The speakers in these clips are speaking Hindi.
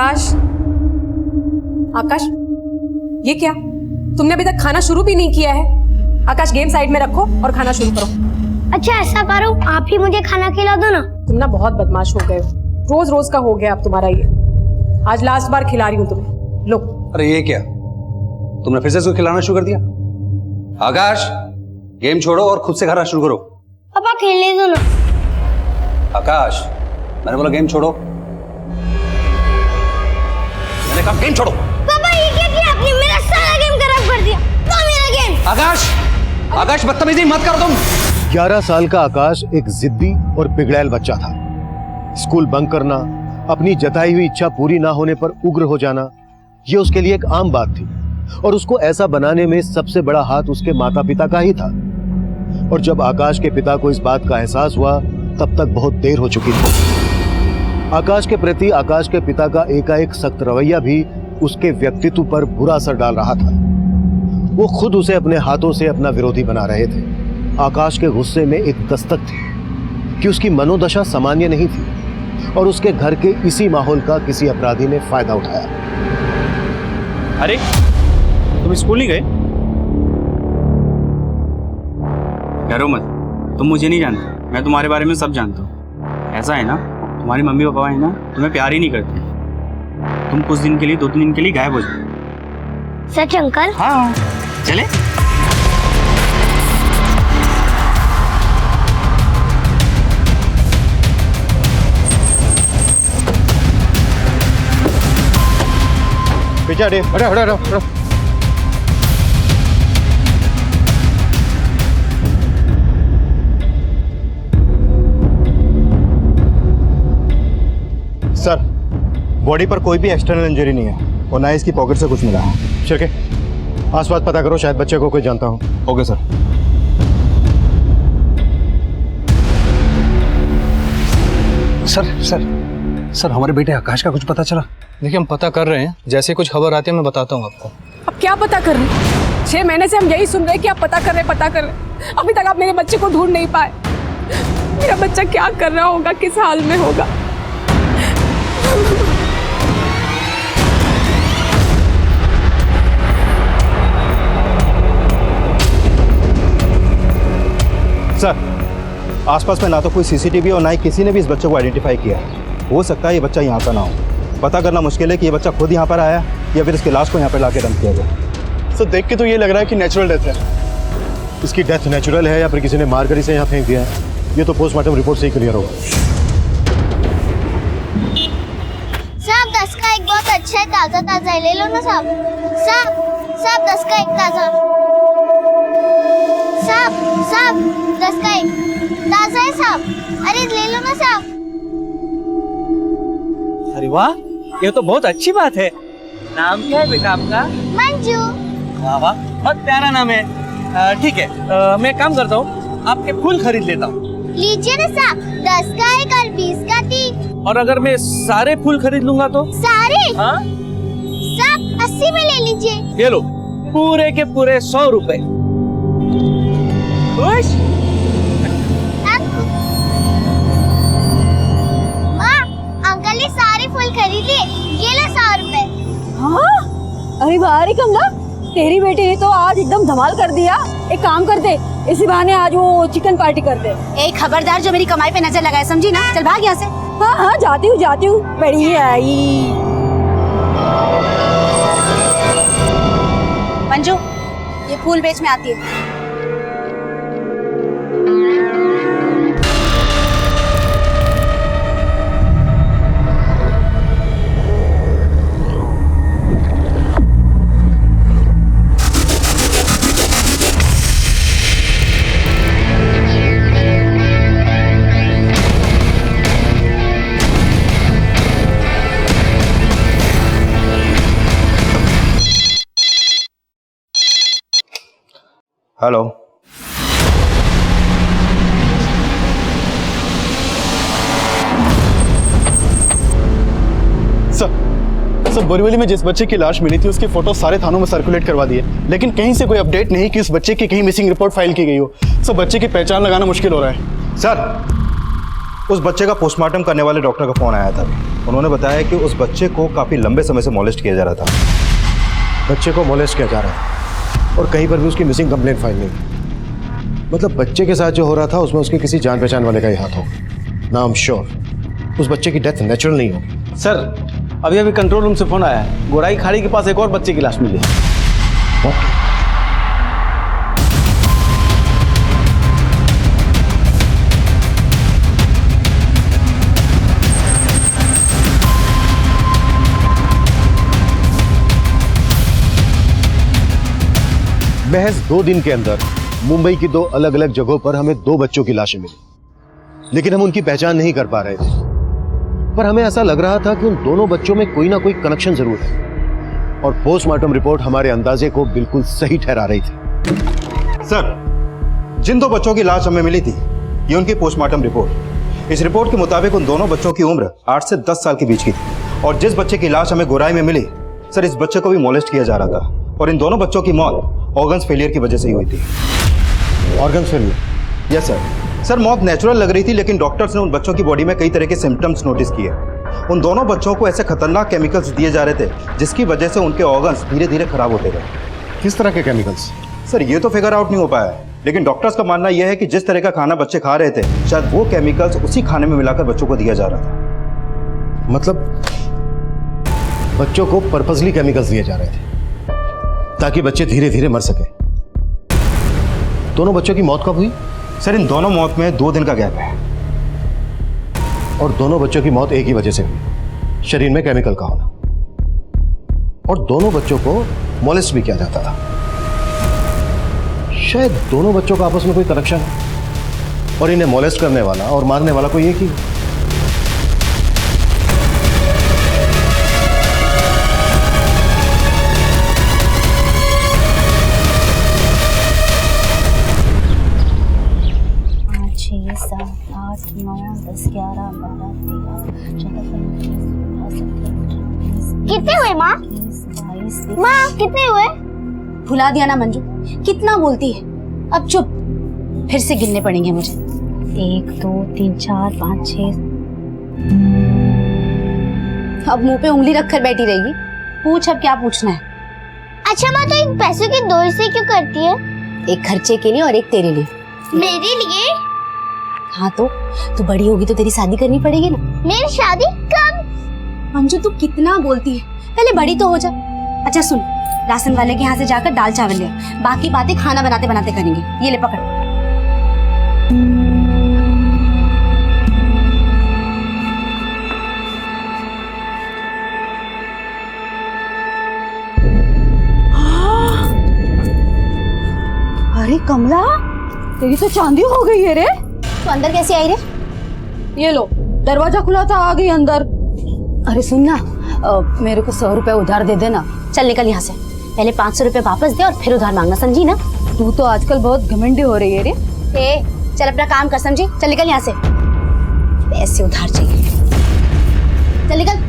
आकाश, आकाश, ये क्या? तुमने अभी तक खाना शुरू भी नहीं किया है। आकाश, गेम साइड में रखो और खाना शुरू करो। अच्छा ऐसा करो, आप ही मुझे खाना खिला दो ना। तुम ना बहुत बदमाश हो गए हो, रोज रोज का हो गया अब तुम्हारा ये। आज लास्ट बार खिला रही हूँ तुम्हें, लो। अरे ये क्या, तुमने फिर से इसको खिलाना शुरू कर दिया? आकाश, गेम छोड़ो और खुद से खाना शुरू करो। पापा खेलने दो ना। आकाश, मैंने बोला गेम छोड़ो, मैंने कहा गेम छोड़ो। पापा ये क्या किया आपने? मेरा सारा गेम खराब कर दिया। वो मेरा गेम। आकाश, आकाश बदतमीजी मत करो तुम। 11 साल का आकाश एक जिद्दी और बिगड़ैल बच्चा था। स्कूल बंक करना, अपनी जताई हुई इच्छा पूरी ना होने पर उग्र हो जाना, ये उसके लिए एक आम बात थी और उसको ऐसा बनाने में सबसे बड़ा हाथ उसके माता पिता का ही था। और जब आकाश के पिता को इस बात का एहसास हुआ तब तक बहुत देर हो चुकी थी। आकाश के प्रति आकाश के पिता का एकाएक सख्त रवैया भी उसके व्यक्तित्व पर बुरा असर डाल रहा था। वो खुद उसे अपने हाथों से अपना विरोधी बना रहे थे। आकाश के गुस्से में एक दस्तक थी कि उसकी मनोदशा सामान्य नहीं थी और उसके घर के इसी माहौल का किसी अपराधी ने फायदा उठाया। अरे तुम स्कूल नहीं गए? डरो मत, तुम मुझे नहीं जानते, मैं तुम्हारे बारे में सब जानता हूँ। ऐसा है ना, तुम्हारी मम्मी पापा है ना, तुम्हें प्यार ही नहीं करते। तुम कुछ दिन के लिए, 2-3 दिन के लिए गायब हो जाओ। सच अंकल? हाँ, चले। पीछे हटे, हटो हटो हटो हटो। सर, बॉडी पर कोई भी एक्सटर्नल इंजरी नहीं है और ना इसकी पॉकेट से कुछ मिला है। शिरके, आसपास पता करो, शायद बच्चे को कोई जानता हो। Okay sir. सर हमारे बेटे आकाश का कुछ पता चला? देखिए हम पता कर रहे हैं, जैसे कुछ खबर आती है मैं बताता हूँ आपको। अब क्या पता कर रहे? 6 महीने से हम यही सुन रहे हैं कि आप पता कर रहे। अभी तक आप मेरे बच्चे को ढूंढ नहीं पाए। मेरा बच्चा क्या कर रहा होगा, किस हाल में होगा? सर, आसपास में ना तो कोई सीसीटीवी और ना ही किसी ने भी इस बच्चे को आइडेंटिफाई किया है। हो सकता है ये बच्चा यहाँ का ना हो। पता करना मुश्किल है कि ये बच्चा खुद यहाँ पर आया या फिर इसके लाश को यहाँ पर लाके डंप किया गया। सर देख के तो ये लग रहा है कि नेचुरल डेथ है। इसकी डेथ नेचुरल है या फिर किसी ने मारकर इसे यहाँ फेंक दिया है, ये तो पोस्टमार्टम रिपोर्ट से ही क्लियर होगा। साहब 10 का एक बहुत अच्छा है, ताजा ताजा है, ले लो ना साहब। साहब 10 का एक ताजा। साहब 10 का एक ताजा है साहब। अरे ले लो ना साहब। अरे वाह, ये तो बहुत अच्छी बात है। नाम क्या है बेटा आपका? मंजू। वाह वाह, बहुत प्यारा नाम है। ठीक है, मैं काम करता हूँ, आपके फूल खरीद लेता हूँ। लीजिए ना साहब, 10 का एक और 20 का 3। और अगर मैं सारे फूल खरीद लूंगा तो? सारे? हाँ? साहब 80 में ले लीजिए। ये लो, पूरे के पूरे 100 रुपए। खुश? माँ, अंकल ने सारे फूल खरीद लिए, ये लो 100 रुपए। हाँ? अरे वाह रे कमला, तेरी बेटी ने तो आज एकदम धमाल कर दिया। एक काम करते, इसी बहाने आज वो चिकन पार्टी करते। एक खबरदार जो मेरी कमाई पे नजर लगाए, समझी ना? चल भाग यहाँ से। हाँ जाती हूँ। बड़ी आई मंजू, ये फूल बेच में आती है। हेलो। सर बोरीवली में जिस बच्चे की लाश मिली थी उसकी फोटो सारे थानों में सर्कुलेट करवा दिए, लेकिन कहीं से कोई अपडेट नहीं कि उस बच्चे की कहीं मिसिंग रिपोर्ट फाइल की गई हो। सर बच्चे की पहचान लगाना मुश्किल हो रहा है। सर, उस बच्चे का पोस्टमार्टम करने वाले डॉक्टर का फ़ोन आया था। उन्होंने बताया कि उस बच्चे को काफ़ी लंबे समय से मॉलेस्ट किया जा रहा था। बच्चे को मोलेस्ट किया जा रहा था और कहीं पर भी उसकी मिसिंग कंप्लेंट फाइल नहीं की। मतलब बच्चे के साथ जो हो रहा था उसमें उसके किसी जान पहचान वाले का ही हाथ होगा। ना आई एम श्योर उस बच्चे की डेथ नेचुरल नहीं होगी। सर अभी अभी कंट्रोल रूम से फोन आया है, गोराई खाड़ी के पास एक और बच्चे की लाश मिली है। महज 2 दिन के अंदर मुंबई की 2 अलग अलग जगहों पर हमें 2 बच्चों की लाशें मिली, लेकिन हम उनकी पहचान नहीं कर पा रहे थे। पर हमें ऐसा लग रहा था कि उन दोनों बच्चों में कोई ना कोई कनेक्शन जरूर है और पोस्टमार्टम रिपोर्ट हमारे अंदाजे को बिल्कुल सही ठहरा रही थी। सर, जिन 2 बच्चों की लाश हमें मिली थी, ये उनकी पोस्टमार्टम रिपोर्ट। इस रिपोर्ट के मुताबिक उन दोनों बच्चों की उम्र 8 से 10 साल के बीच की थी और जिस बच्चे की लाश हमें गोराई में मिली, सर इस बच्चे को भी मॉलेस्ट किया जा रहा था और इन दोनों बच्चों की मौत ऑर्गन्स फेलियर की वजह से ही हुई थी। Organs failure? Yes sir. Sir मौत नेचुरल लग रही थी, लेकिन डॉक्टर्स ने उन बच्चों की बॉडी में कई तरह के सिम्टम्स नोटिस किए। उन दोनों बच्चों को ऐसे खतरनाक केमिकल्स दिए जा रहे थे जिसकी वजह से उनके ऑर्गन्स धीरे धीरे खराब होते गए। किस तरह के केमिकल्स? सर ये तो फिगर आउट नहीं हो पाया है, लेकिन डॉक्टर्स का मानना यह है कि जिस तरह का खाना बच्चे खा रहे थे, शायद वो केमिकल्स उसी खाने में मिलाकर बच्चों को दिया जा रहा था। मतलब बच्चों को पर्पसली केमिकल्स दिए जा रहे थे ताकि बच्चे धीरे धीरे मर सके। दोनों बच्चों की मौत कब हुई? सर इन दोनों मौत में 2 दिन का गैप है और दोनों बच्चों की मौत एक ही वजह से हुई, शरीर में केमिकल का होना। और दोनों बच्चों को मॉलेस्ट भी किया जाता था। शायद दोनों बच्चों का आपस में कोई कनेक्शन है और इन्हें मॉलेस्ट करने वाला और मारने वाला कोई एक ही है। कितने हुए माँ? माँ कितने हुए? भुला दिया ना मंजू, कितना बोलती है। अब चुप, फिर से गिनने पड़ेंगे मुझे। 1 2 3 4 5 6। अब मुंह पे उंगली रखकर बैठी रहेगी। पूछ अब क्या पूछना है। अच्छा माँ, तो इन पैसों की 2 हिस्से क्यों करती है? एक खर्चे के लिए और एक तेरे लिए। मेरे लिए? हाँ तो तू बड़ी होगी तो तेरी शादी करनी पड़ेगी ना। मेरी शादी कब? मंजू तू कितना बोलती है, पहले बड़ी तो हो जा। अच्छा सुन, राशन वाले के यहाँ से जाकर दाल चावल ले, बाकी बातें खाना बनाते बनाते करेंगे। ये ले पकड़। अरे कमला, तेरी तो चांदी हो गई है रे। तो अंदर कैसे आई रे? ये लो, दरवाजा खुला था, आ गई अंदर। अरे सुन ना, मेरे को 100 रुपए उधार दे देना। चल निकल यहाँ से, पहले 500 रुपए वापस दे और फिर उधार मांगना, समझी ना? तू तो आजकल बहुत घमंडी हो रही है रे। ए, चल अपना काम कर, समझी? चल निकल यहाँ से, पैसे उधार चाहिए। चल निकल।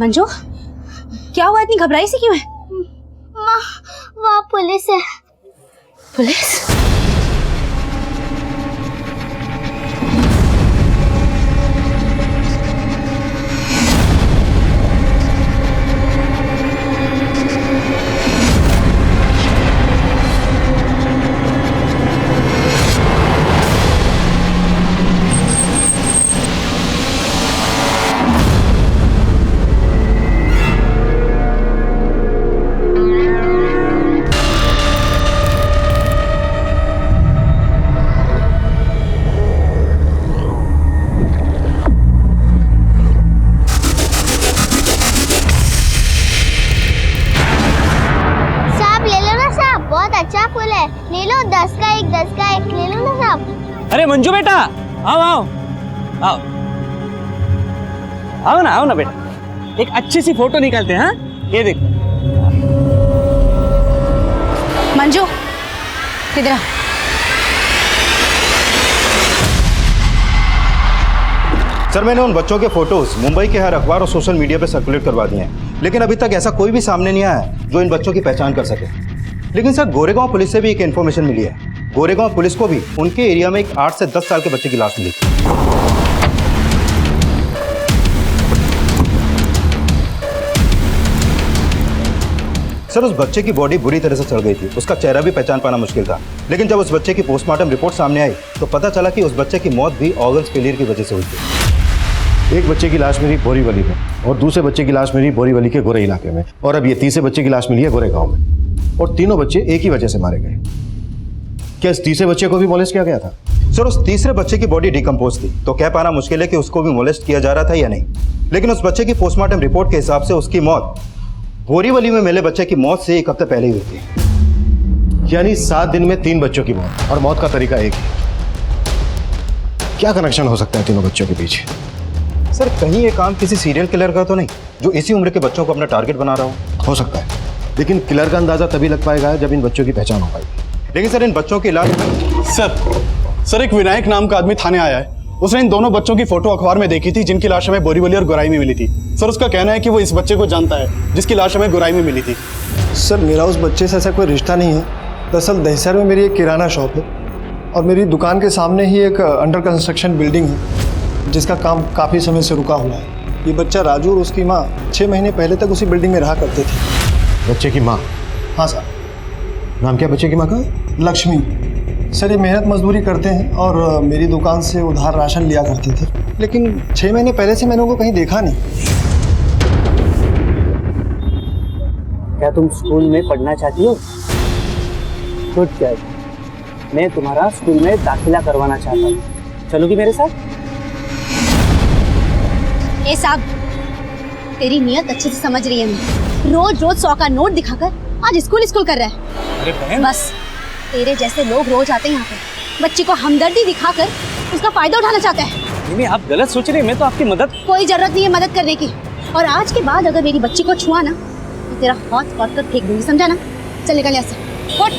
मंजू, क्या हुआ? इतनी घबराई सी क्यों है? माँ, वहाँ पुलिस है। पुलिस? अच्छा फूल है, ले लो। 10 का 1, 10 का 1 ले लो ना साहब। अरे मंजू बेटा, आओ आओ आओ। आओ ना बेटा, एक अच्छी सी फोटो निकालते हैं। हाँ, ये देखो। मंजू इधर आ। सर, मैंने उन बच्चों के फोटोज मुंबई के हर अखबार और सोशल मीडिया पे सर्कुलेट करवा दिए हैं, लेकिन अभी तक ऐसा कोई भी सामने नहीं आया है जो इन बच्चों की पहचान कर सके। लेकिन सर, गोरेगांव पुलिस से भी एक इन्फॉर्मेशन मिली है। गोरेगांव पुलिस को भी उनके एरिया में एक 8 से 10 साल के बच्चे की लाश मिली थी। सर, उस बच्चे की बॉडी बुरी तरह से सड़ गई थी, उसका चेहरा भी पहचान पाना मुश्किल था। लेकिन जब उस बच्चे की पोस्टमार्टम रिपोर्ट सामने आई तो पता चला कि उस बच्चे की मौत भी ऑर्गन्स फेलियर की वजह से हुई थी। एक बच्चे की लाश मिली बोरीवली में और दूसरे बच्चे की लाश मिली बोरीवली के गोरे इलाके में, और अब ये तीसरे बच्चे की लाश मिली है गोरेगांव में, और तीनों बच्चे एक ही वजह से मारे गए। क्या इस तीसरे बच्चे को भी मोलेस्ट किया गया था? सर, उस तीसरे बच्चे की बॉडी डिकम्पोज थी, तो कह पाना मुश्किल है कि उसको भी मोलेस्ट किया जा रहा था या नहीं। लेकिन उस बच्चे की पोस्टमार्टम रिपोर्ट के हिसाब से उसकी मौत बोरीवली में मिले बच्चे की मौत से 1 हफ्ते पहले ही हुई थी। यानी 7 दिन में 3 बच्चों की मौत, और मौत का तरीका एक है। क्या कनेक्शन हो सकता है तीनों बच्चों के पीछे? सर, कहीं ये काम किसी सीरियल किलर का तो नहीं जो इसी उम्र के बच्चों को अपना टारगेट बना रहा हो सकता है, लेकिन किलर का अंदाजा तभी लग पाएगा जब इन बच्चों की पहचान हो पाएगी। लेकिन सर, इन बच्चों के इलाज सर एक विनायक नाम का आदमी थाने आया है। उसने इन दोनों बच्चों की फोटो अखबार में देखी थी जिनकी लाश हमें बोरीवली और गोराई में मिली थी। सर, उसका कहना है कि वो इस बच्चे को जानता है जिसकी लाश हमें गोराई में मिली थी। सर, मेरा उस बच्चे से ऐसा कोई रिश्ता नहीं है। दरअसल दहिसर में मेरी एक किराना शॉप है और मेरी दुकान के सामने ही एक अंडर कंस्ट्रक्शन बिल्डिंग है जिसका काम काफ़ी समय से रुका हुआ है। ये बच्चा राजू और उसकी माँ 6 महीने पहले तक उसी बिल्डिंग में रहा करते थे। बच्चे की माँ? हाँ सर। नाम क्या बच्चे की माँ का? लक्ष्मी। सर, ये मेहनत मजदूरी करते हैं और मेरी दुकान से उधार राशन लिया करते थे, लेकिन 6 महीने पहले से मैंने उनको कहीं देखा नहीं। क्या तुम स्कूल में पढ़ना चाहती हो? गुड गर्ल, मैं तुम्हारा स्कूल में दाखिला करवाना चाहता हूँ। चलोगी मेरे साथ? ए साहब, तेरी नियत अच्छे से समझ रही है मैं। रोज रोज 100 का नोट दिखाकर आज स्कूल कर रहा है। अरे बहन, बस तेरे जैसे लोग रोज आते हैं यहाँ पे, बच्चे को हमदर्दी दिखाकर उसका फायदा उठाना चाहता है। नहीं, आप गलत सोच रहे हैं। मैं तो आपकी मदद। कोई जरूरत नहीं है मदद करने की, और आज के बाद अगर मेरी बच्ची को छुआ ना तो तेरा हाथ काट कर फेंक दूंगी, समझा ना? चल निकल यहाँ से, उठ।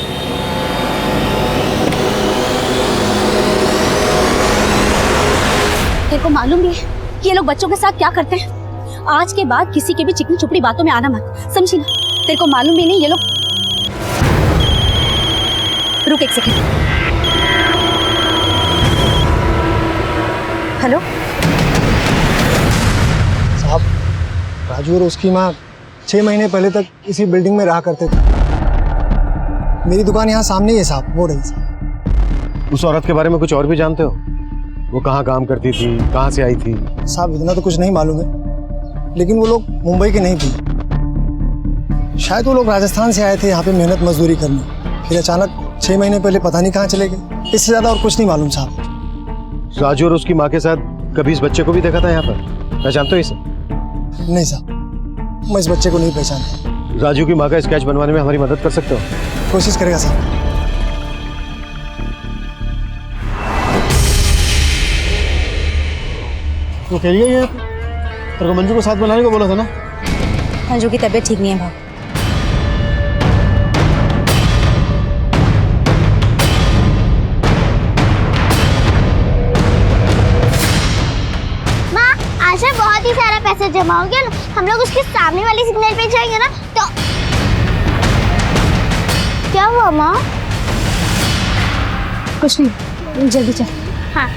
तेरे को मालूम भी है कि ये लोग बच्चों के साथ क्या करते हैं? आज के बाद किसी के भी चिकनी चुपड़ी बातों में आना मत, समझी ना? तेरे को मालूम भी नहीं ये लोग। रुक एक सेकंड। हेलो साहब, राजू और उसकी माँ 6 महीने पहले तक इसी बिल्डिंग में रहा करते थे। मेरी दुकान यहाँ सामने ही है साहब, वो रही साहब। उस औरत के बारे में कुछ और भी जानते हो? वो कहाँ काम करती थी, कहाँ से आई थी? साहब, इतना तो कुछ नहीं मालूम है, लेकिन वो लोग मुंबई के नहीं थे। शायद वो लोग राजस्थान से आए थे यहाँ पे मेहनत मजदूरी करने, फिर अचानक 6 महीने पहले पता नहीं कहाँ चले गए। इससे ज़्यादा और कुछ नहीं मालूम साहब। राजू और उसकी माँ के साथ कभी इस बच्चे को भी देखा था यहाँ पर? पहचानते हो इसे? नहीं साहब, मैं इस बच्चे को नहीं पहचानता। राजू की माँ का स्केच बनवाने में हमारी मदद कर सकते हो? कोशिश करेगा साहब। वो कह रही है ये तेरे को मंजू को साथ बनाने को बोला था ना? मंजू की तबीयत ठीक नहीं है भाई। आशा, बहुत ही सारा पैसा जमा हो गया ना, हम लोग उसके सामने वाली सिग्नल पे जाएंगे ना तो। क्या हुआ माँ? कुछ नहीं, जल्दी चल। हाँ।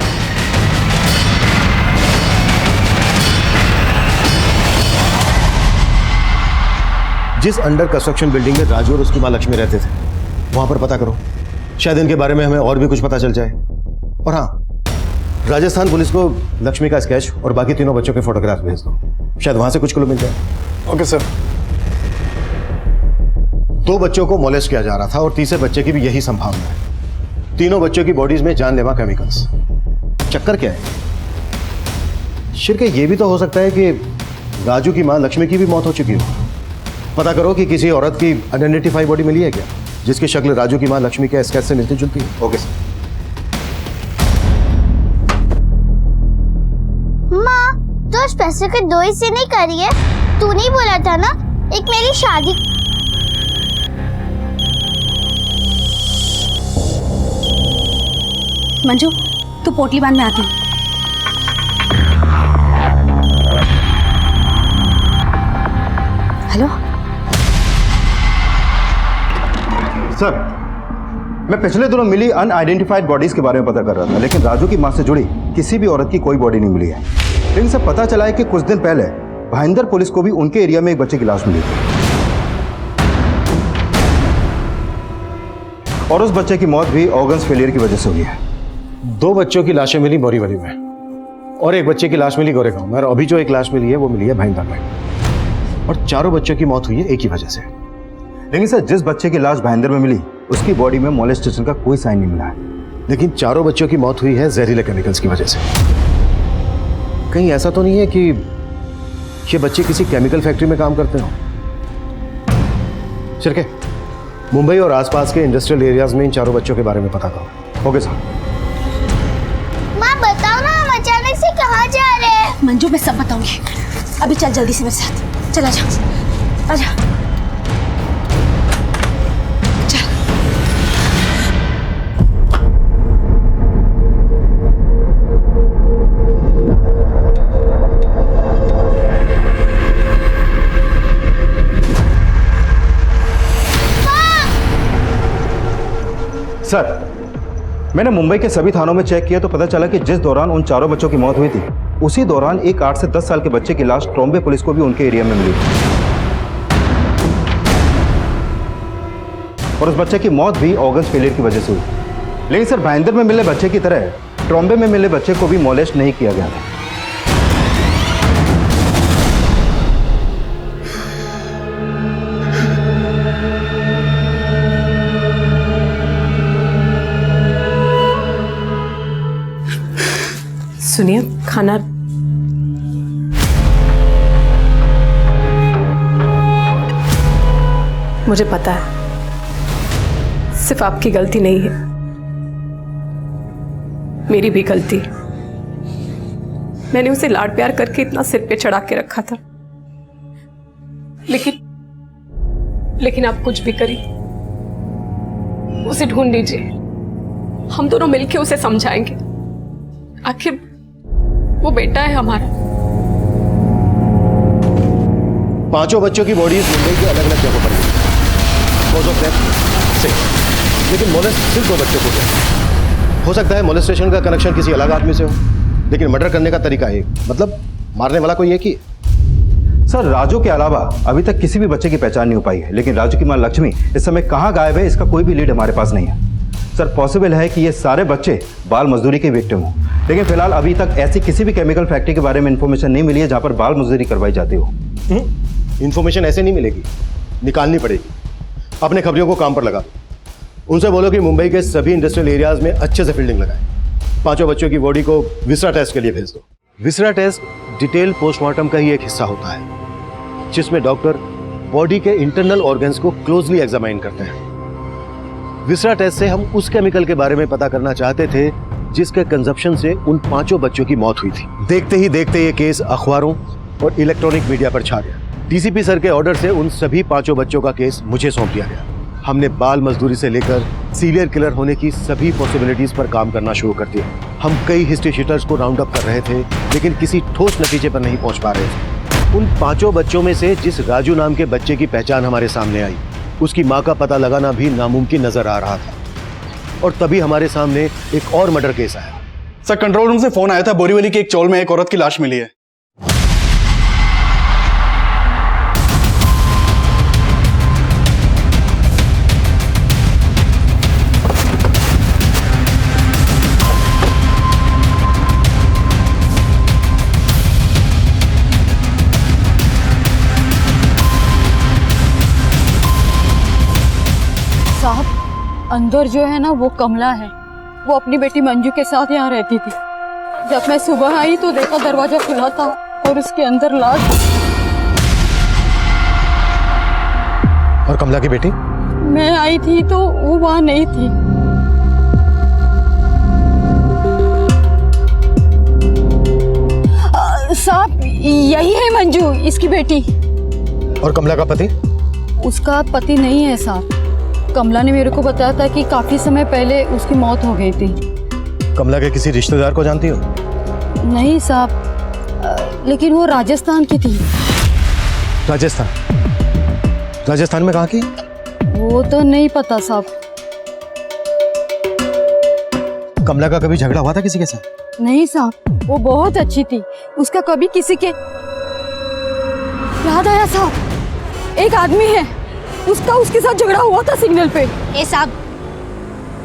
जिस अंडर कंस्ट्रक्शन बिल्डिंग में राजू और उसकी माँ लक्ष्मी रहते थे, वहां पर पता करो, शायद इनके बारे में हमें और भी कुछ पता चल जाए। और हाँ, राजस्थान पुलिस को लक्ष्मी का स्केच और बाकी तीनों बच्चों के फोटोग्राफ भेज दो, शायद वहां से कुछ क्लू मिल जाए। Okay sir. 2 बच्चों को मोलेस्ट किया जा रहा था और तीसरे बच्चे की भी यही संभावना है। तीनों बच्चों की बॉडीज में जानलेवा केमिकल्स। चक्कर क्या है? शिरके ये भी तो हो सकता है कि राजू की माँ लक्ष्मी की भी मौत हो चुकी हो। पता करो कि किसी औरत की आइडेंटिफाई बॉडी मिली है क्या जिसकी शक्ल राजू की माँ लक्ष्मी के स्केच से मिलती जुलती है। Okay sir. माँ, तो वैसे कोई दो हिस्से नहीं करी है। तू नहीं बोला था ना एक मेरी शादी। मंजू तू पोटली बांध में आती है। हेलो सर, मैं पिछले दिनों मिली अनआइडेंटिफाइड बॉडीज के बारे में पता कर रहा था, लेकिन राजू की मां से जुड़ी किसी भी औरत की कोई बॉडी नहीं मिली है। लेकिन सर पता चला है कि कुछ दिन पहले भाईंदर पुलिस को भी उनके एरिया में एक बच्चे की लाश मिली थी और उस बच्चे की मौत भी ऑर्गन्स फेलियर की वजह से हुई है। 2 बच्चों की लाशें मिली बोरीवली में और एक बच्चे की लाश मिली गोरेगांव में, और अभी जो एक लाश मिली है वो मिली है भाईंदर में, और चारों बच्चों की मौत हुई है एक ही वजह से। लेकिन सर जिस बच्चे की लाश भाईंदर में मिली उसकी बॉडी में मोलेस्टेशन का कोई साइन नहीं मिला है। लेकिन चारों बच्चों की मौत हुई है जहरीले केमिकल्स की वजह से। कहीं ऐसा तो नहीं है कि ये बच्चे किसी केमिकल फैक्ट्री में काम करते हो? चिरके, मुंबई और आसपास के इंडस्ट्रियल एरियाज में इन चारों बच्चों के बारे में पता करो। Okay sir. माँ बताओ ना हम अचानक से कहाँ जा रहे हैं? मंजू मैं सब बताऊंगी, अभी चल जल्दी से मेरे साथ। चल आजा आजा। सर मैंने मुंबई के सभी थानों में चेक किया तो पता चला कि जिस दौरान उन चारों बच्चों की मौत हुई थी उसी दौरान एक 8 से 10 साल के बच्चे की लाश ट्रॉम्बे पुलिस को भी उनके एरिया में मिली और उस बच्चे की मौत भी ऑर्गन्स फेलियर की वजह से हुई। लेकिन सर भाईंदर में मिले बच्चे की तरह ट्रॉम्बे में मिले बच्चे को भी मोलेस्ट नहीं किया गया था। सुनिए, खाना मुझे पता है सिर्फ आपकी गलती नहीं है, मेरी भी गलती। मैंने उसे लाड प्यार करके इतना सिर पे चढ़ा के रखा था, लेकिन आप कुछ भी करिए, उसे ढूंढ लीजिए, हम दोनों मिलके उसे समझाएंगे। आखिर वो बेटा है हमारा। 5 बच्चों की बॉडीज मुंबई के अलग अलग जगहों पर मिली, कॉज ऑफ डेथ सिक्स, लेकिन मोलेस्ट सिर्फ 2 बच्चों को गया। हो सकता है मोलेस्टेशन का कनेक्शन किसी अलग आदमी से हो, लेकिन मर्डर करने का तरीका एक, मतलब मारने वाला कोई एक ही। सर राजू के अलावा अभी तक किसी भी बच्चे की पहचान नहीं हो पाई है, लेकिन राजू की मां लक्ष्मी इस समय कहां गायब है इसका कोई भी लीड हमारे पास नहीं है। सर पॉसिबल है कि ये सारे बच्चे बाल मजदूरी के विक्टिम हो, लेकिन फिलहाल अभी तक ऐसी किसी भी केमिकल फैक्ट्री के बारे में इंफॉर्मेशन नहीं मिली है जहां पर बाल मजदूरी करवाई जाती हो। इंफॉर्मेशन ऐसे नहीं मिलेगी, निकालनी पड़ेगी। अपने खबरियों को काम पर लगा दो, उनसे बोलो कि मुंबई के सभी इंडस्ट्रियल एरियाज में अच्छे से फील्डिंग लगाएं। 5 बच्चों की बॉडी को विसरा टेस्ट के लिए भेज दो। विसरा टेस्ट डिटेल पोस्टमार्टम का ही एक हिस्सा होता है, जिसमें डॉक्टर बॉडी के इंटरनल ऑर्गन्स को क्लोजली एग्जामाइन करते हैं। विसरा टेस्ट से हम उस केमिकल के बारे में पता करना चाहते थे जिसके कंजप्शन से उन 5 बच्चों की मौत हुई थी। देखते ही देखते ये केस अखबारों और इलेक्ट्रॉनिक मीडिया पर छा गया। डीसीपी सर के ऑर्डर से उन सभी 5 बच्चों का केस मुझे सौंप दिया गया। हमने बाल मजदूरी से लेकर सीरियल किलर होने की सभी पॉसिबिलिटीज पर काम करना शुरू कर दिया। हम कई हिस्ट्री शीटर्स को राउंड अप कर रहे थे, लेकिन किसी ठोस नतीजे पर नहीं पहुंच पा रहे थे। उन 5 बच्चों में से जिस राजू नाम के बच्चे की पहचान हमारे सामने आई, उसकी मां का पता लगाना भी नामुमकिन नजर आ रहा था। और तभी हमारे सामने एक और मर्डर केस आया। सर कंट्रोल रूम से फोन आया था, बोरीवली के एक चौल में एक औरत की लाश मिली है। अंदर जो है ना वो कमला है, वो अपनी बेटी मंजू के साथ यहाँ रहती थी। जब मैं सुबह आई तो देखा दरवाजा खुला था और उसके अंदर लाश। और कमला की बेटी? मैं आई थी तो वो वहाँ नहीं थी। साहब यही है मंजू, इसकी बेटी। और कमला का पति? उसका पति नहीं है साहब। कमला ने मेरे को बताया था कि काफी समय पहले उसकी मौत हो गई थी। कमला के किसी रिश्तेदार को जानती हो? नहीं साहब, लेकिन वो राजस्थान की थी। राजस्थान? राजस्थान में कहाँ की? वो तो नहीं पता साहब। कमला का कभी झगड़ा हुआ था किसी के साथ? नहीं साहब, वो बहुत अच्छी थी। उसका कभी किसी के। याद आया साहब, एक आदमी है, उसका उसके साथ झगड़ा हुआ था सिग्नल पे। ए साहब,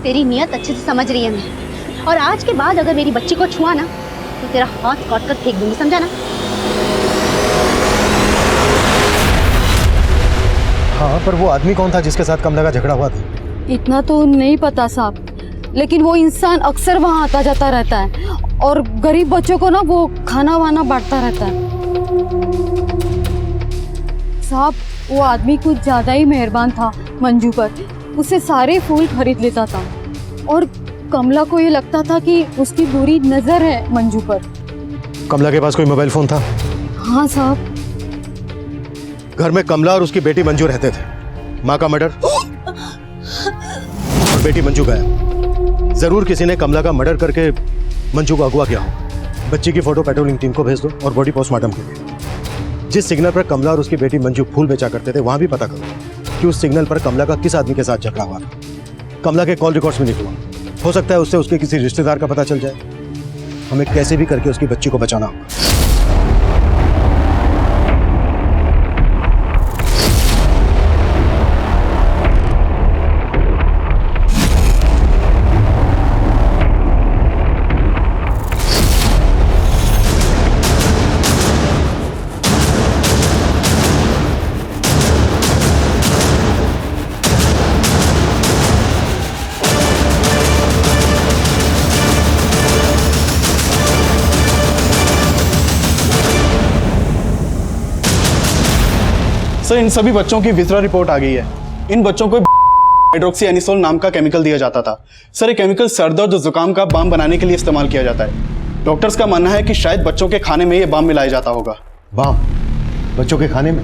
तेरी नियत अच्छे से समझ रही है मैं, और आज के बाद अगर मेरी बच्ची को छुआ ना तो तेरा हाथ काट कर फेंक दूंगी, समझा ना? हाँ, पर वो आदमी कौन था जिसके साथ कमला का झगड़ा हुआ था? इतना तो नहीं पता साहब, लेकिन वो इंसान अक्सर वहाँ आता जाता रहता है और गरीब बच्चों को ना वो खाना वाना बांटता रहता है। साहब, वो आदमी कुछ ज्यादा ही मेहरबान था मंजू पर। उसे सारे फूल खरीद लेता था और कमला को ये लगता था कि उसकी बुरी नजर है मंजू पर। कमला के पास कोई मोबाइल फोन था? हाँ साहब। घर में कमला और उसकी बेटी मंजू रहते थे। माँ का मर्डर और बेटी मंजू गायब। जरूर किसी ने कमला का मर्डर करके मंजू को अगवा किया हो। बच्ची की फोटो पेट्रोलिंग टीम को भेज दो और बॉडी पोस्टमार्टम के लिए। जिस सिग्नल पर कमला और उसकी बेटी मंजू फूल बेचा करते थे वहां भी पता करो कि उस सिग्नल पर कमला का किस आदमी के साथ झगड़ा हुआ था। कमला के कॉल रिकॉर्ड्स में निकलवा, हो सकता है उससे उसके किसी रिश्तेदार का पता चल जाए। हमें कैसे भी करके उसकी बच्ची को बचाना होगा। सर, इन सभी बच्चों की विजरा रिपोर्ट आ गई है। इन बच्चों को हाइड्रोक्सीएनिसोल नाम का केमिकल दिया जाता था। सर, ये केमिकल सर दर्द और जुकाम का बाम बनाने के लिए इस्तेमाल किया जाता है। डॉक्टर्स का मानना है कि शायद बच्चों के खाने में ये बाम मिलाया जाता होगा। बाम? बच्चों के खाने में?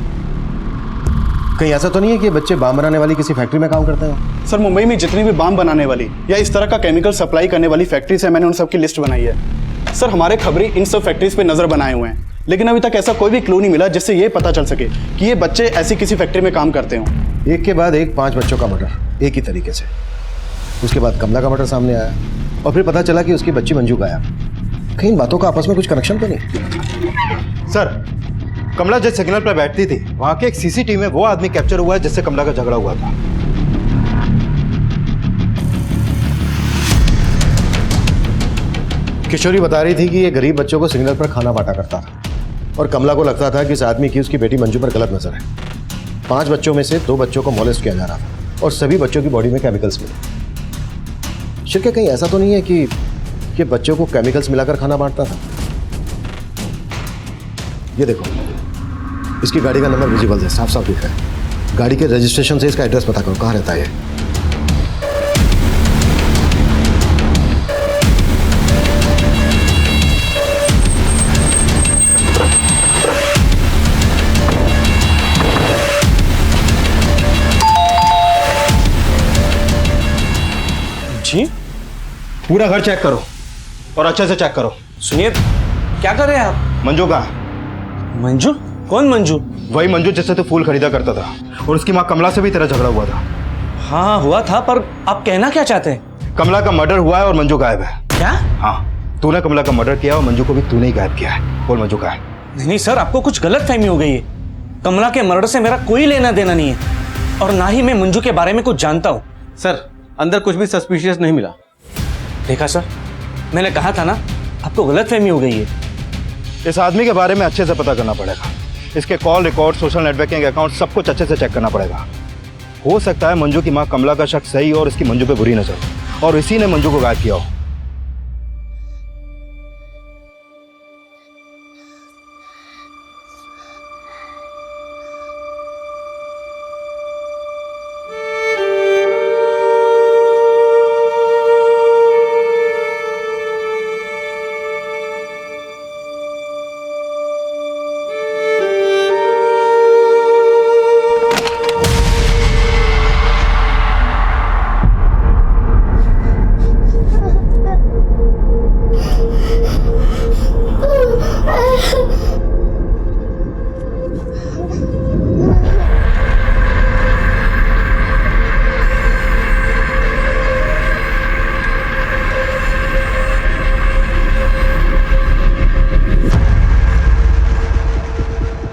कहीं ऐसा तो नहीं है कि बच्चे बाम बनाने वाली किसी फैक्ट्री में काम करते हैं? सर, मुंबई में जितनी भी बाम बनाने वाली या इस तरह का केमिकल सप्लाई करने वाली फैक्ट्रीज है, मैंने उन सब की लिस्ट बनाई है। सर, हमारे खबरी इन सब फैक्ट्रीज पे नजर बनाए हुए हैं, लेकिन अभी तक ऐसा कोई भी क्लू नहीं मिला जिससे ये पता चल सके कि ये बच्चे ऐसी किसी फैक्ट्री में काम करते हों। एक के बाद एक 5 बच्चों का मर्डर एक ही तरीके से। उसके बाद कमला का मर्डर सामने आया और फिर पता चला कि उसकी बच्ची मंजू गायब। कहीं इन बातों का आपस में कुछ कनेक्शन तो नहीं? सर, कमला जिस सिग्नल पर बैठती थी वहां के एक सीसीटीवी में वो आदमी कैप्चर हुआ है जिससे कमला का झगड़ा हुआ था। किशोरी बता रही थी कि ये गरीब बच्चों को सिग्नल पर खाना बांटा करता था और कमला को लगता था कि इस आदमी की उसकी बेटी मंजू पर गलत नजर है। 5 बच्चों में से 2 बच्चों को मॉलेस्ट किया जा रहा था और सभी बच्चों की बॉडी में केमिकल्स मिले। शिरके, कहीं ऐसा तो नहीं है कि बच्चों को केमिकल्स मिलाकर खाना बांटता था? ये देखो, इसकी गाड़ी का नंबर विजिबल है, साफ साफ दिख रहा है। गाड़ी के रजिस्ट्रेशन से इसका एड्रेस पता करो, कहाँ रहता है ये। जी? पूरा घर चेक करो और अच्छे से चेक करो। सुनिए, क्या कर रहे हैं आप? मंजू कहाँ? मंजू? कौन मंजू? वही मंजू जिससे तू फूल खरीदा करता था और उसकी माँ कमला से भी तेरा झगड़ा हुआ था। हाँ हुआ था, पर आप कहना क्या चाहते हैं? कमला का मर्डर हुआ है और मंजू गायब है। क्या? हाँ, तूने कमला का मर्डर किया और मंजू को भी तूने ही गायब किया है। बोल मंजू कहाँ है? नहीं सर, आपको कुछ गलत फहमी हो गई है। कमला के मर्डर से मेरा कोई लेना देना नहीं है और ना ही मैं मंजू के बारे में कुछ जानता हूँ। सर, अंदर कुछ भी सस्पिशियस नहीं मिला। देखा सर, मैंने कहा था ना, आपको गलत फहमी हो गई है। इस आदमी के बारे में अच्छे से पता करना पड़ेगा। इसके call record, social networking account, सब कुछ अच्छे से चेक करना पड़ेगा। हो सकता है मंजू की माँ कमला का शक सही और इसकी मंजू पे बुरी नजर और इसी ने मंजू को गायब किया हो।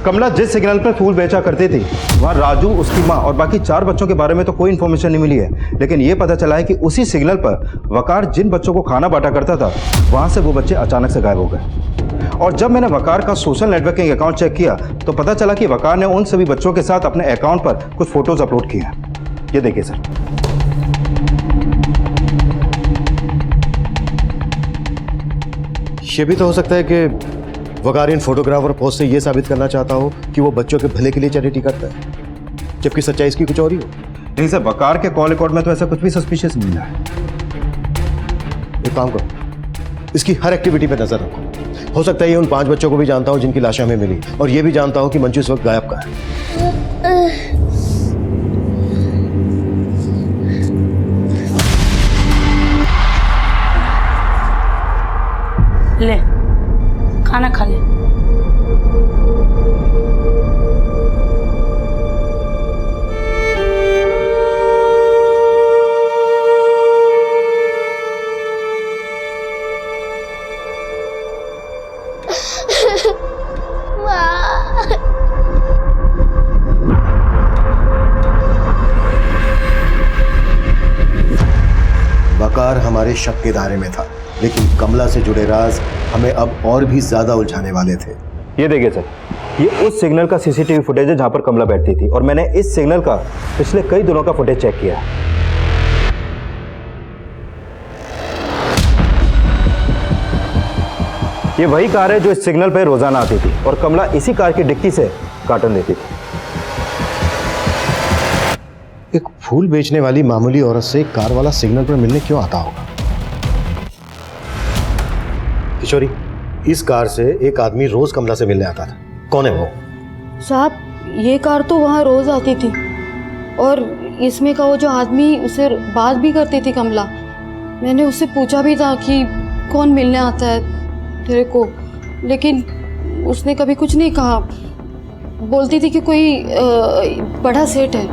कमला जिस सिग्नल पर फूल बेचा करती थी वहाँ राजू, उसकी माँ और बाकी 4 बच्चों के बारे में तो कोई इन्फॉर्मेशन नहीं मिली है, लेकिन ये पता चला है कि उसी सिग्नल पर वकार जिन बच्चों को खाना बांटा करता था वहाँ से वो बच्चे अचानक से गायब हो गए। और जब मैंने वकार का सोशल नेटवर्किंग अकाउंट चेक किया तो पता चला कि वकार ने उन सभी बच्चों के साथ अपने अकाउंट पर कुछ फोटोज अपलोड किए हैं। ये देखिए सर। ये भी तो हो सकता है कि वकार इन फोटोग्राफ और पोस्ट से ये साबित करना चाहता हो कि वो बच्चों के भले के लिए चैरिटी करता है, जबकि सच्चाई इसकी कुछ और ही हो। नहीं सर, वकार के कॉल रिकॉर्ड में तो ऐसा कुछ भी सस्पिशियस नहीं है। एक काम करो, इसकी हर एक्टिविटी पे नजर रखो। हो सकता है ये उन 5 बच्चों को भी जानता हो जिनकी लाशें हमें मिली, और ये भी जानता हो कि मंजू इस वक्त गायब कहाँ है। ले खाना खा ले। वकार हमारे शक के दायरे में था, लेकिन कमला से जुड़े राज हमें अब और भी ज्यादा उलझाने वाले थे। ये देखिए सर, ये उस सिग्नल का सीसीटीवी फुटेज है जहां पर कमला बैठती थी, और मैंने इस सिग्नल का पिछले कई दिनों का फुटेज चेक किया है। ये वही कार है जो इस सिग्नल पर रोजाना आती थी, और कमला इसी कार की डिक्की से कार्टन लेती थी। एक फूल बेचने वाली मामूली औरत से कार वाला सिग्नल पर मिलने क्यों आता होगा? किशोरी, इस कार से एक आदमी रोज कमला से मिलने आता था, कौन है वो? साहब, ये कार तो वहाँ रोज आती थी, और इसमें का वो जो आदमी, उससे बात भी करती थी कमला। मैंने उससे पूछा भी था कि कौन मिलने आता है तेरे को, लेकिन उसने कभी कुछ नहीं कहा। बोलती थी कि कोई बड़ा सेठ है।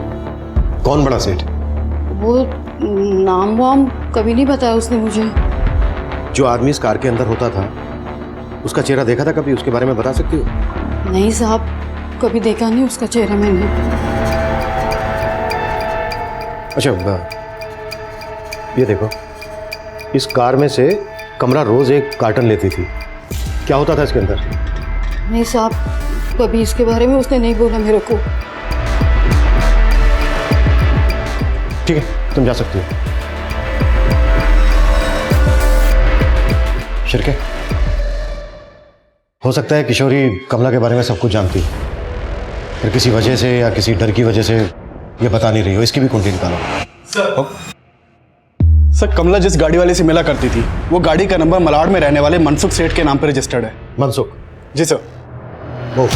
कौन बड़ा सेठ? वो नाम वाम कभी नहीं बताया उसने मुझे। जो आदमी इस कार के अंदर होता था, उसका चेहरा देखा था कभी? उसके बारे में बता सकती हो? नहीं साहब, कभी देखा नहीं उसका चेहरा मैंने। अच्छा, ये देखो, इस कार में से कमला रोज एक कार्टन लेती थी। क्या होता था इसके अंदर? नहीं साहब, कभी इसके बारे में उसने नहीं बोला मेरे को। ठीक है, तुम जा सकती हो। शिरके, हो सकता है किशोरी कमला के बारे में सब कुछ जानती है, फिर किसी वजह से या किसी डर की वजह से ये बता नहीं रही हो। इसकी भी कुंडली निकालो। सर, कमला जिस गाड़ी वाले से मिला करती थी, वो गाड़ी का नंबर मलाड में रहने वाले मनसुख सेठ के नाम पर रजिस्टर्ड है। मनसुख? जी सर। वो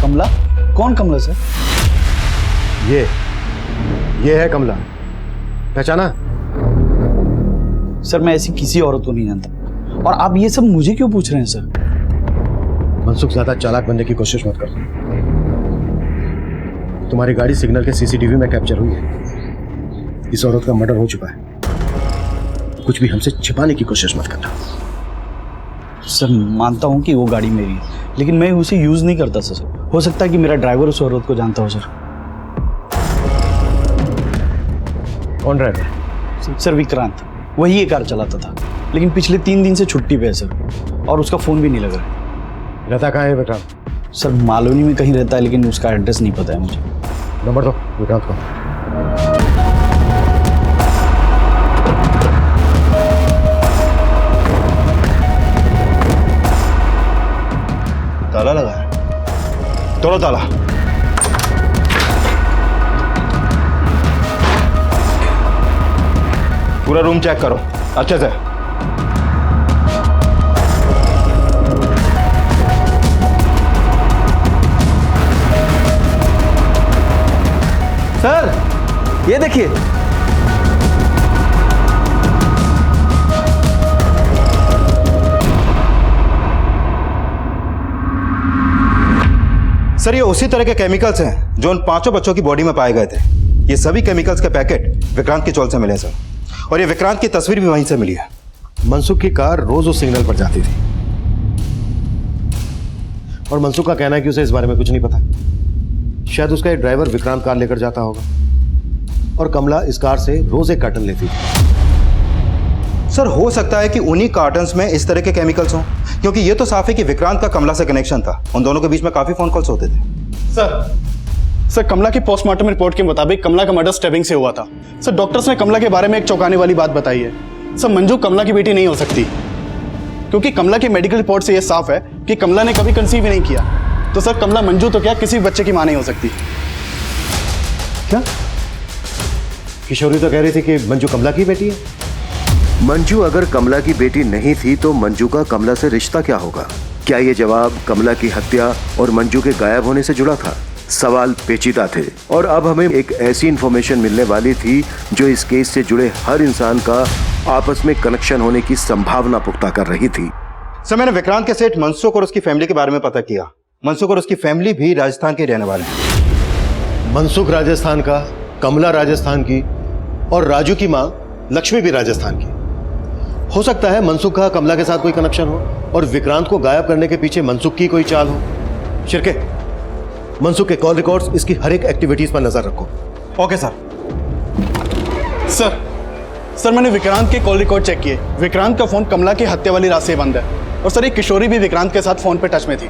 कमला? कौन कमला सर? ये है कमला, पहचाना? सर, मैं ऐसी किसी औरत को नहीं जानता, और आप ये सब मुझे क्यों पूछ रहे हैं सर? मनसुख, ज्यादा चालाक बनने की कोशिश मत कर। तुम्हारी गाड़ी सिग्नल के सीसीटीवी में कैप्चर हुई है। इस औरत का मर्डर हो चुका है। कुछ भी हमसे छिपाने की कोशिश मत करना। सर, मानता हूँ कि वो गाड़ी मेरी है, लेकिन मैं उसे यूज नहीं करता सर। हो सकता है कि मेरा ड्राइवर उस औरत को जानता हो सर। कौन ड्राइवर? सर, विक्रांत। वही ये कार चलाता था, लेकिन पिछले 3 दिन से छुट्टी पे है सर, और उसका फोन भी नहीं लग रहा है। रहता कहाँ है विक्रांत? सर, मालूनी में कहीं रहता है, लेकिन उसका एड्रेस नहीं पता है मुझे। नंबर दो विक्रांत को। ताला लगा है। तोड़ो ताला। पूरा रूम चेक करो अच्छे से। सर, ये देखिए। सर ये उसी तरह के केमिकल्स हैं जो उन 5 बच्चों की बॉडी में पाए गए थे। ये सभी केमिकल्स के पैकेट विक्रांत की चोल से मिले सर, और ये विक्रांत की तस्वीर भी वहीं से मिली है। मनसुख की कार रोज उस सिग्नल पर जाती थी और मनसुख का कहना है कि उसे इस बारे में कुछ नहीं पता। शायद उसका एक ड्राइवर विक्रांत कार लेकर जाता होगा और कमला इस कार से रोज एक कार्टन लेती थी। सर हो सकता है कि उन्हीं कार्टन्स में इस तरह के केमिकल्स हों, क्योंकि ये तो साफ है कि विक्रांत का कमला से कनेक्शन था। उन दोनों के बीच में काफी फोन कॉल्स होते थे। सर कमला की पोस्टमार्टम रिपोर्ट के मुताबिक कमला का मर्डर स्टैबिंग से हुआ था। सर डॉक्टर्स ने कमला के बारे में एक चौंकाने वाली बात बताई है। सर मंजू कमला की बेटी नहीं हो सकती, क्योंकि कमला की मेडिकल रिपोर्ट से यह साफ है कि कमला ने कभी कंसीव ही नहीं किया। तो सर कमला मंजू तो क्या किसी भी बच्चे की मां नहीं हो सकती। क्या किशोरी तो कह रही थी कि मंजू कमला की बेटी है। मंजू अगर कमला की बेटी नहीं थी तो मंजू का कमला से रिश्ता क्या होगा? क्या ये जवाब कमला की हत्या और मंजू के गायब होने से जुड़ा था? सवाल पेचीदा थे और अब हमें एक ऐसी इंफॉर्मेशन मिलने वाली थी जो इस केस से जुड़े हर इंसान का आपस में कनेक्शन होने की संभावना पुख्ता कर रही थी। सर मैंने विक्रांत के सेठ मनसुख और उसकी फैमिली के बारे में पता किया। मनसुख और उसकी फैमिली भी राजस्थान के रहने वाले हैं। मनसुख राजस्थान का, कमला राजस्थान की और राजू की मां लक्ष्मी भी राजस्थान की। हो सकता है मनसुख का कमला के साथ कोई कनेक्शन हो और विक्रांत को गायब करने के पीछे मनसुख की कोई चाल हो। शिरके, मनसुख के कॉल रिकॉर्ड्स, इसकी हर एक एक्टिविटीज पर नजर रखो। Okay sir. सर मैंने विक्रांत के कॉल रिकॉर्ड चेक किए। विक्रांत का फोन कमला की हत्या वाली रात से बंद है। और सर एक किशोरी भी विक्रांत के साथ फोन पे टच में थी।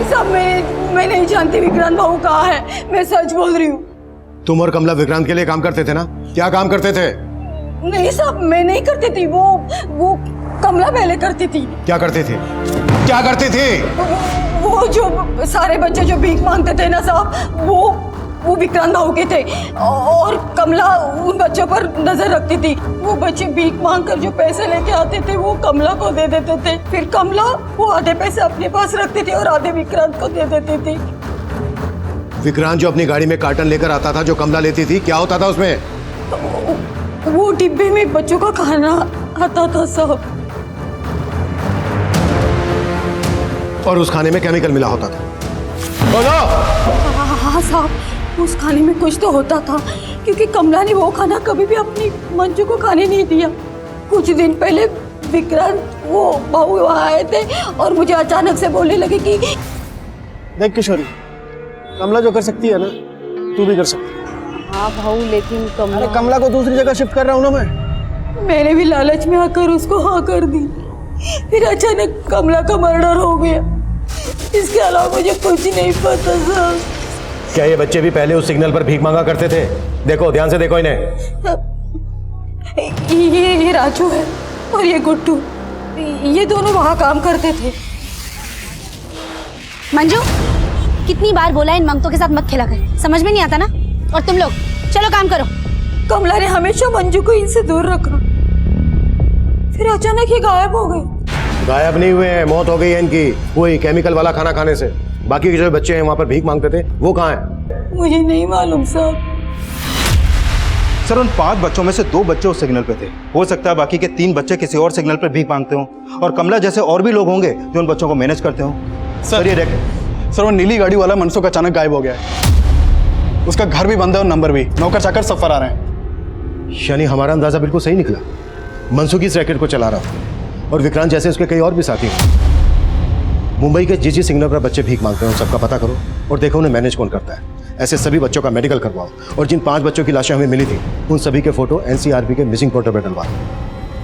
साहब मैं नहीं जानती विक्रांत बाबू कहाँ है। मैं सच बोल रही हूँ। तुम और कमला विक्रांत के लिए काम करते थे ना? क्या काम करते थे? नहीं साहब मैं नहीं करती थी। वो कमला पहले करती थी। क्या करते थे? क्या करते थे? वो जो सारे बच्चे जो भीख मांगते थे ना साहब, वो विक्रांत बाबू के थे और कमला उन बच्चों पर नजर रखती थी। वो बच्चे भीख मांगकर जो पैसे लेके आते थे वो कमला को दे देते थे। फिर कमला वो आधे पैसे अपने पास रखती थी और आधे विक्रांत को दे देती थी। विक्रांत जो अपनी गाड़ी में कार्टन लेकर आता था जो कमला लेती थी, क्या होता था उसमें? वो डिब्बे में बच्चों का खाना आता था साहब। और उस खाने में केमिकल मिला होता था। हाँ साहब, उस खाने में कुछ तो होता था, क्योंकि कमला ने वो खाना कभी भी अपनी मंजू को खाने नहीं दिया। कुछ दिन पहले विक्रांत वो बाबू वहाँ आए थे और मुझे अचानक से बोलने लगे कि देख किशोरी, कमला जो कर सकती है ना तू भी कर सकती है। हाँ भाऊ, लेकिन अरे कमला को दूसरी जगह शिफ्ट कर रहा हूँ ना मैं। मैंने भी लालच में आकर उसको हाँ कर दी। फिर अचानक कमला का मर्डर हो गया। इसके अलावा मुझे कुछ नहीं पता साहब। क्या ये बच्चे भी पहले उस सिग्नल पर भीख मांगा करते थे? देखो, ध्यान से देखो इन्हें। ये राजू है और ये गुड्डू, ये दोनों वहाँ काम करते थे। मंजू, कितनी बार बोला इन मंगतों के साथ मत खेला कर, समझ में नहीं आता ना? और तुम लोग चलो काम करो। कमला ने हमेशा मंजू को इनसे दूर रखा, फिर अचानक ही गायब हो गए। गायब नहीं हुए हैं, मौत हो गई है इनकी वही केमिकल वाला खाना खाने से। बाकी के जो बच्चे हैं वहां पर भीख मांगते थे वो कहाँ हैं? मुझे नहीं मालूम साहब। सर उन 5 बच्चों में से 2 बच्चे उस सिग्नल पे थे। हो सकता है बाकी के 3 बच्चे किसी और सिग्नल पर भीख मांगते हों और कमला जैसे और भी लोग होंगे जो उन बच्चों को मैनेज करते हों। सर ये सर वो नीली गाड़ी वाला मनसुख अचानक गायब हो गया है। उसका घर भी बंद है और नंबर भी। नौकर चाकर सब फरार हैं। यानी हमारा अंदाजा बिल्कुल सही निकला। मनसुख इस रैकेट को चला रहा था और विक्रांत जैसे उसके कई और भी साथी हैं। मुंबई के जिस सिग्नल पर बच्चे भीख मांगते हैं उन सबका पता करो और देखो उन्हें मैनेज कौन करता है। ऐसे सभी बच्चों का मेडिकल करवाओ और जिन 5 बच्चों की लाशें हमें मिली थी उन सभी के फोटो एनसीआरबी के मिसिंग पोर्टल पर डलवाओ।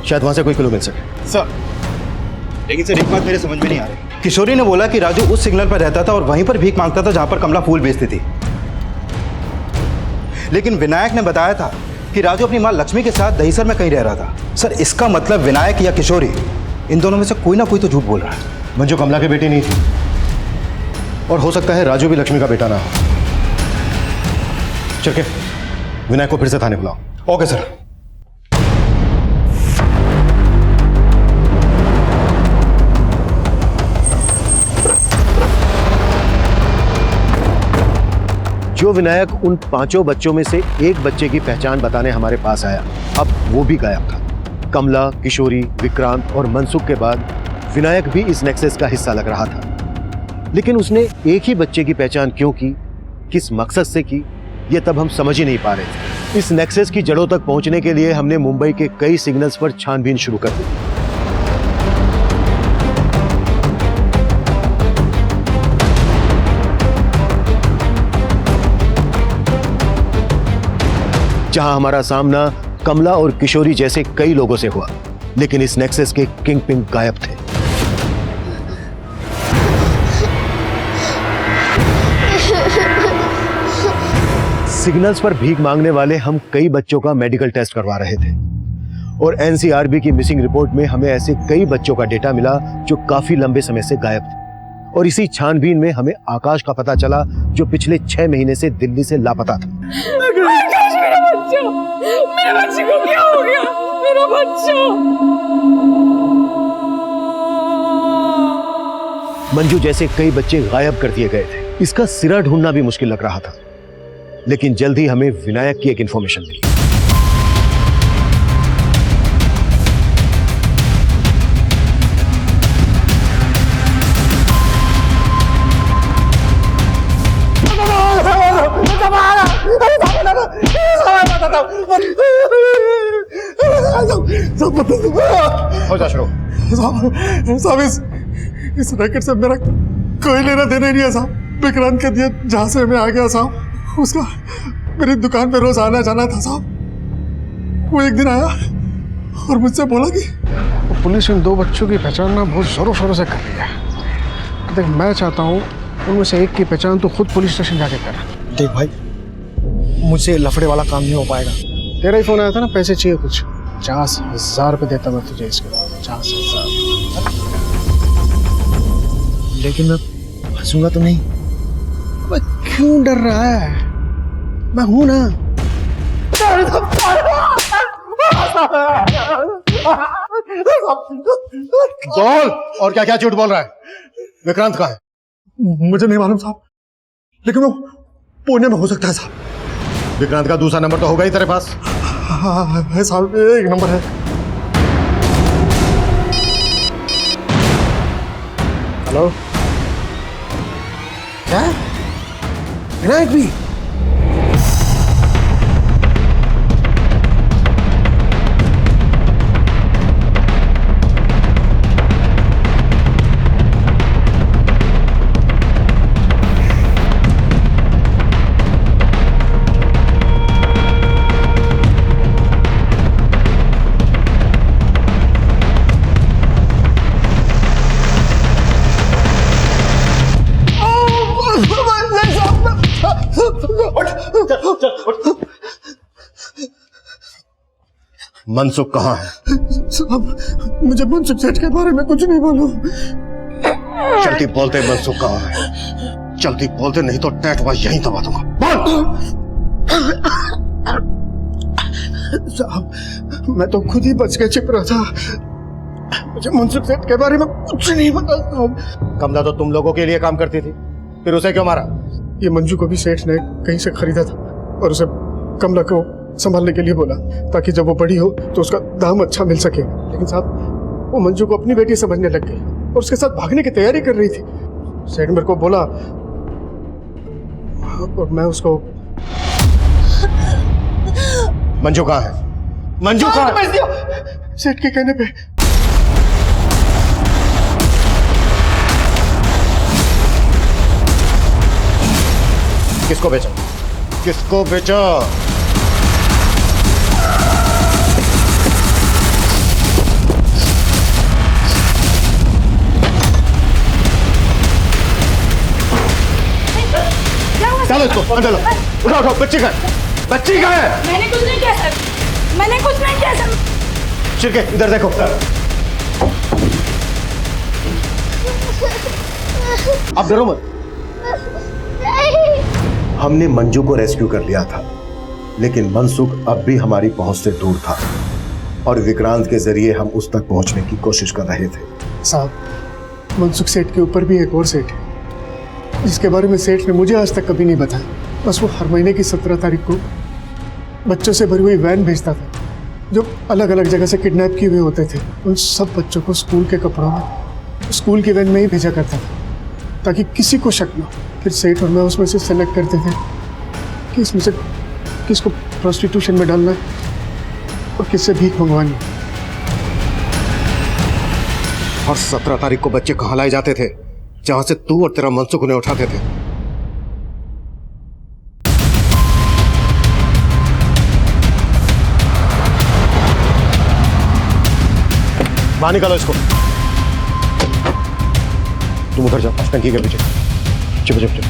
शायद वहां से कोई क्लू मिल सके। सर लेकिन सर एक बात मेरे समझ में नहीं आ रही। किशोरी ने बोला कि राजू उस सिग्नल पर रहता था और वहीं पर भीख मांगता था जहां पर कमला फूल बेचती थी। लेकिन विनायक ने बताया था कि राजू अपनी मां लक्ष्मी के साथ दहीसर में कहीं रह रहा था। सर इसका मतलब विनायक या किशोरी, इन दोनों में से कोई ना कोई तो झूठ बोल रहा है। मंजू कमला की बेटी नहीं थी और हो सकता है राजू भी लक्ष्मी का बेटा ना हो। चल के विनायक को फिर से थाने बुलाओ। Okay sir. जो विनायक उन 5 बच्चों में से एक बच्चे की पहचान बताने हमारे पास आया, अब वो भी गायब था। कमला, किशोरी, विक्रांत और मनसुख के बाद विनायक भी इस नेक्सस का हिस्सा लग रहा था। लेकिन उसने एक ही बच्चे की पहचान क्यों की, किस मकसद से की, ये तब हम समझ ही नहीं पा रहे थे। इस नेक्सस की जड़ों तक पहुंचने के लिए हमने मुंबई के कई सिग्नल्स पर छानबीन शुरू कर दी। जहां हमारा सामना कमला और किशोरी जैसे कई लोगों से हुआ, लेकिन इस नेक्सस के किंग पिन गायब थे। सिग्नल्स पर भीख मांगने वाले हम कई बच्चों का मेडिकल टेस्ट करवा रहे थे और एनसीआरबी की मिसिंग रिपोर्ट में हमें ऐसे कई बच्चों का डेटा मिला जो काफी लंबे समय से गायब थे। और इसी छानबीन में हमें आकाश का पता चला, जो पिछले 6 महीने से दिल्ली से लापता था। मेरे बच्चे को क्या हो गया? मेरा बच्चा। मंजू जैसे कई बच्चे गायब कर दिए गए थे। इसका सिरा ढूंढना भी मुश्किल लग रहा था, लेकिन जल्द ही हमें विनायक की एक इंफॉर्मेशन मिली। हो जा शुरू। साहब इस रैकेट से मेरा कोई लेना देना ही नहीं है साहब। विक्रांत के दिए जहां से मैं आ गया साहब, उसका मेरी दुकान पे रोज आना जाना था साहब। वो एक दिन आया और मुझसे बोला कि पुलिस इन 2 बच्चों की पहचान ना बहुत जोरों शोरों से कर रही है। देख, मैं चाहता हूँ उनमें से एक की पहचान तो खुद पुलिस स्टेशन जाके कर। देख भाई, मुझसे लफड़े वाला काम नहीं हो पाएगा। तेरा ही फोन आया था ना, पैसे चाहिए कुछ, 50,000 रुपये देता मैं तुझे इसके। 50,000। लेकिन मैं फंसूंगा तो नहीं? मैं क्यों डर रहा है? मैं हूं ना। बोल, और क्या क्या झूठ बोल रहा है? विक्रांत कहाँ है? मुझे नहीं मालूम साहब, लेकिन वो पुणे में हो सकता है साहब। विक्रांत का दूसरा नंबर तो होगा ही तेरे पास? हाँ है साहब, एक नंबर है। हेलो, क्या विनायक भी? मनसुख कहाँ है? साहब, मुझे मनसुख सेठ के बारे में कुछ नहीं मालूम। जल्दी बोलते मनसुख कहाँ है? जल्दी बोलते, नहीं तो टैटवा यहीं दबा दूंगा। बोल। साहब, मैं तो खुद ही बच के छिप रहा था। मुझे मनसुख सेठ के बारे में कुछ नहीं पता साहब। कमला तो तुम लोगों के लिए काम करती थी, फिर उसे क्यों मारा? ये मंजू को भी सेठ ने कहीं से खरीदा था और उसे कमला को संभालने के लिए बोला, ताकि जब वो बड़ी हो तो उसका दाम अच्छा मिल सके। लेकिन साहब, वो मंजू को अपनी बेटी समझने लग गई और उसके साथ भागने की तैयारी कर रही थी। सेठ मेरे को बोला और मैं उसको। मंजू कहाँ है? मंजू कहाँ है? सेठ के कहने पे। किसको बेचा? किसको बेचा? चलो इसको अंदर लो। उठाओ उठाओ, बच्ची का है? बच्ची का है? मैंने कुछ नहीं किया सर, मैंने कुछ नहीं किया सर। चिरके इधर देखो। अब डरो मत। हमने मंजू को रेस्क्यू कर लिया था, लेकिन मनसुख अब भी हमारी पहुंच से दूर था और विक्रांत के जरिए हम उस तक पहुंचने की कोशिश कर रहे थे। साहब, मनसुख सेठ के ऊपर भी एक और सेठ है, जिसके बारे में सेठ ने मुझे आज तक कभी नहीं बताया। बस वो हर महीने की 17 तारीख को बच्चों से भरी हुई वैन भेजता था जो अलग अलग जगह से किडनैप किए हुए होते थे। उन सब बच्चों को स्कूल के कपड़ों में स्कूल की वैन में ही भेजा करता था ताकि किसी को शक न हो। फिर सेठ और मैं उसमें से सेलेक्ट करते थे कि इसमें से किसको प्रोस्टिट्यूशन में डालना है और किससे भीख मंगवानी है। और 17 तारीख को बच्चे कहाँ लाए जाते थे? जहां से तू और तेरा मनसुख उन्हें उठाते थे। बाहर निकालो इसको। तुम उधर जाओ टंकी के पीछे। चुप चुप चुप।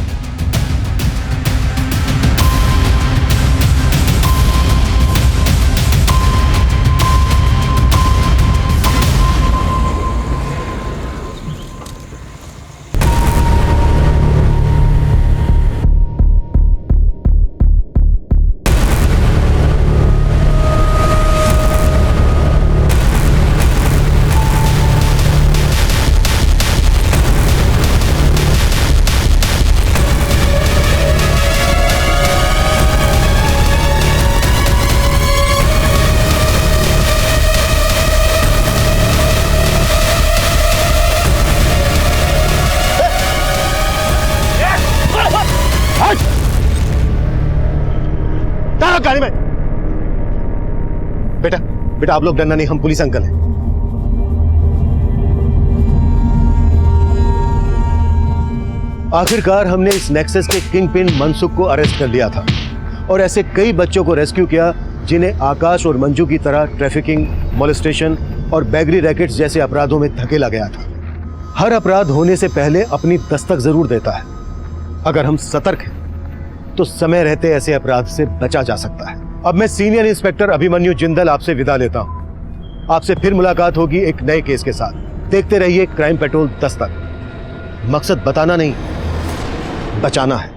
गाड़ी में। बेटा बेटा आप लोग डरना नहीं, हम पुलिस अंकल हैं। आखिरकार हमने इस नेक्सस के किंग पिन मनसुख को अरेस्ट कर लिया था और ऐसे कई बच्चों को रेस्क्यू किया जिन्हें आकाश और मंजू की तरह ट्रैफिकिंग, मोलेस्टेशन और बैगरी रैकेट्स जैसे अपराधों में धकेला गया था। हर अपराध होने से पहले अपनी दस्तक जरूर देता है। अगर हम सतर्क हैं तो समय रहते ऐसे अपराध से बचा जा सकता है। अब मैं सीनियर इंस्पेक्टर अभिमन्यु जिंदल आपसे विदा लेता हूं। आपसे फिर मुलाकात होगी एक नए केस के साथ। देखते रहिए क्राइम पेट्रोल दस्तक। मकसद बताना नहीं, बचाना है।